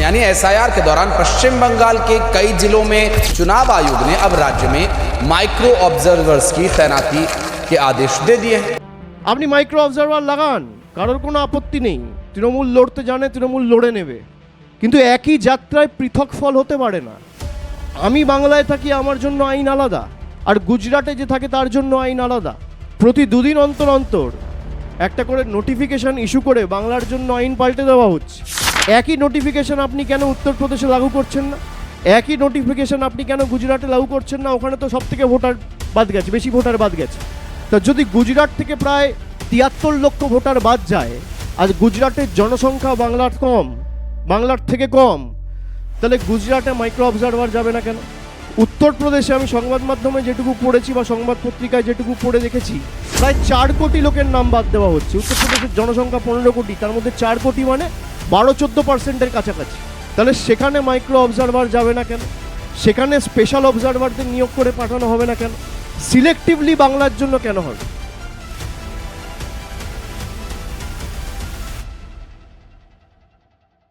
यानी एसआईआर के दौरान पश्चिम बंगाल के कई जिलों में चुनाव आयोग ने अब राज्य में माइक्रो ऑब्जर्वर्स की तैनाती के आदेश दे दिए हैं। আপনি মাইক্রো অবজারভার লাগান, কারোর কোনো আপত্তি নেই। তৃণমূল লড়তে জানে, তৃণমূল লড়ে নেবে, কিন্তু একই যাত্রায় পৃথক ফল হতে পারে না। আমি বাংলায় থাকি, আমার জন্য আইন আলাদা, আর গুজরাটে যে থাকে তার জন্য আইন আলাদা। প্রতি দুদিন অন্তর অন্তর একটা করে নোটিফিকেশন ইস্যু করে বাংলার জন্য আইন পাল্টে দেওয়া হচ্ছে। একই নোটিফিকেশন আপনি কেন উত্তরপ্রদেশে লাগু করছেন না? একই নোটিফিকেশন আপনি কেন গুজরাটে লাগু করছেন না? ওখানে তো সব থেকে ভোটার বাদ গেছে, বেশি ভোটার বাদ গেছে। তা যদি গুজরাট থেকে প্রায় ৭৩ লক্ষ ভোটার বাদ যায়, আর গুজরাটের জনসংখ্যা বাংলার থেকে কম, তাহলে গুজরাটে মাইক্রো অবজারভার যাবে না কেন? উত্তরপ্রদেশে আমি সংবাদ মাধ্যমে যেটুকু পড়েছি বা সংবাদ পত্রিকায় যেটুকু পড়ে দেখেছি, প্রায় ৪ কোটি লোকের নাম বাদ দেওয়া হচ্ছে। উত্তরপ্রদেশের জনসংখ্যা ১৫ কোটি, তার মধ্যে ৪ কোটি মানে ১২-১৪% কাছাকাছি। তাহলে সেখানে মাইক্রো অবজারভার যাবে না কেন? সেখানে স্পেশাল অবজারভারদের নিয়োগ করে পাঠানো হবে না কেন? সিলেক্টিভলি বাংলার জন্য কেন হবে?